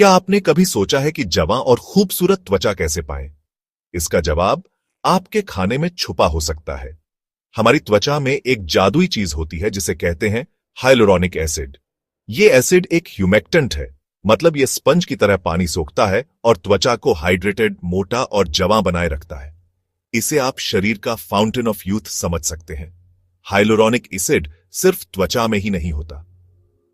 क्या आपने कभी सोचा है कि जवां और खूबसूरत त्वचा कैसे पाएं? इसका जवाब आपके खाने में छुपा हो सकता है। हमारी त्वचा में एक जादुई चीज होती है जिसे कहते हैं हाइलुरोनिक एसिड। ये एसिड एक ह्यूमेक्टेंट है, मतलब ये स्पंज की तरह पानी सोखता है और त्वचा को हाइड्रेटेड, मोटा और जवां बनाए रखता है। इसे आप शरीर का फाउंटेन ऑफ यूथ समझ सकते हैं। हाइलुरोनिक एसिड सिर्फ त्वचा में ही नहीं होता,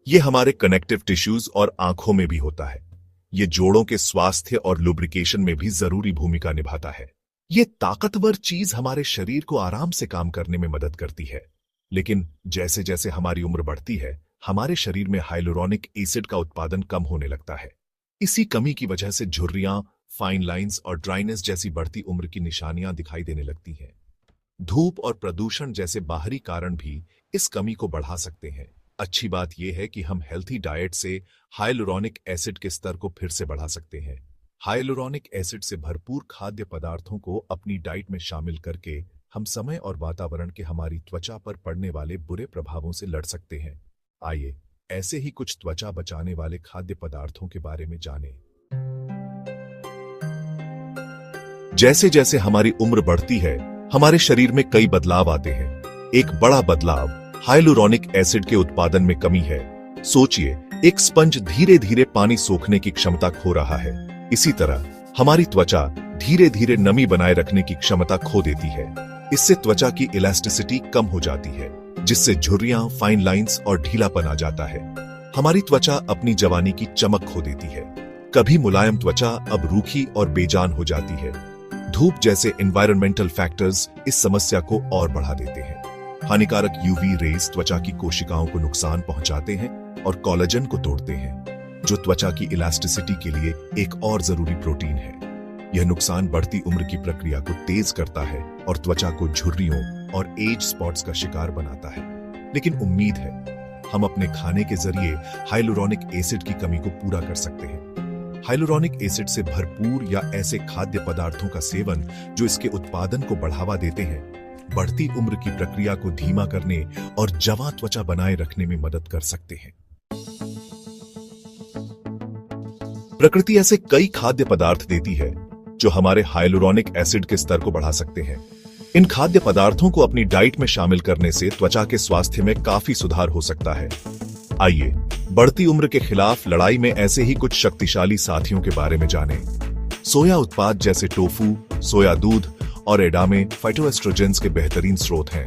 ये हमारे कनेक्टिव टिश्यूज और आंखों में भी होता है। ये जोड़ों के स्वास्थ्य और लुब्रिकेशन में भी जरूरी भूमिका निभाता है। ये ताकतवर चीज हमारे शरीर को आराम से काम करने में मदद करती है। लेकिन जैसे जैसे हमारी उम्र बढ़ती है, हमारे शरीर में हाइलुरोनिक एसिड का उत्पादन कम होने लगता है। इसी कमी की वजह से झुर्रियां, फाइन लाइंस और ड्राइनेस जैसी बढ़ती उम्र की निशानियां दिखाई देने लगती हैं। धूप और प्रदूषण जैसे बाहरी कारण भी इस कमी को बढ़ा सकते हैं। अच्छी बात यह है कि हम हेल्थी डाइट से हाइलुरोनिक एसिड के स्तर को फिर से बढ़ा सकते हैं। हाइलुरोनिक एसिड से भरपूर खाद्य पदार्थों को अपनी डाइट में शामिल करके हम समय और वातावरण के हमारी त्वचा पर पड़ने वाले बुरे प्रभावों से लड़ सकते हैं। आइए ऐसे ही कुछ त्वचा बचाने वाले खाद्य पदार्थों के बारे में जानें। जैसे जैसे हमारी उम्र बढ़ती है, हमारे शरीर में कई बदलाव आते हैं। एक बड़ा बदलाव हाइलुरोनिक एसिड के उत्पादन में कमी है। सोचिए, एक स्पंज धीरे धीरे पानी सोखने की क्षमता खो रहा है। इसी तरह हमारी त्वचा धीरे धीरे नमी बनाए रखने की क्षमता खो देती है। इससे त्वचा की इलास्टिसिटी कम हो जाती है, जिससे झुर्रियां, फाइन लाइंस और ढीलापन आ जाता है। हमारी त्वचा अपनी जवानी की चमक खो देती है। कभी मुलायम त्वचा अब रूखी और बेजान हो जाती है। धूप जैसे एनवायरमेंटल फैक्टर्स इस समस्या को और बढ़ा देते हैं। हानिकारक यूवी रेज त्वचा की कोशिकाओं को नुकसान पहुंचाते हैं और कोलेजन को तोड़ते हैं, जो त्वचा की इलास्टिसिटी के लिए एक और जरूरी प्रोटीन है। यह नुकसान बढ़ती उम्र की प्रक्रिया को तेज करता है और त्वचा को झुर्रियों और एज स्पॉट्स का शिकार बनाता है। लेकिन उम्मीद है, हम अपने खाने के जरिए हाइलुरोनिक एसिड की कमी को पूरा कर सकते हैं। हाइलुरोनिक एसिड से भरपूर या ऐसे खाद्य पदार्थों का सेवन जो इसके उत्पादन को बढ़ावा देते हैं, बढ़ती उम्र की प्रक्रिया को धीमा करने और जवां त्वचा बनाए रखने में मदद कर सकते हैं। प्रकृति ऐसे कई खाद्य पदार्थ देती है जो हमारे हाइलुरोनिक एसिड के स्तर को बढ़ा सकते हैं। इन खाद्य पदार्थों को अपनी डाइट में शामिल करने से त्वचा के स्वास्थ्य में काफी सुधार हो सकता है। आइए बढ़ती उम्र के खिलाफ लड़ाई में ऐसे ही कुछ शक्तिशाली साथियों के बारे में जानें। सोया उत्पाद जैसे टोफू, सोया दूध और एडामे फाइटोएस्ट्रोजेंस के बेहतरीन स्रोत हैं।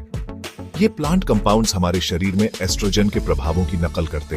ये प्लांट कंपाउंड्स हमारे शरीर में एस्ट्रोजन के प्रभावों की नकल करते हैं।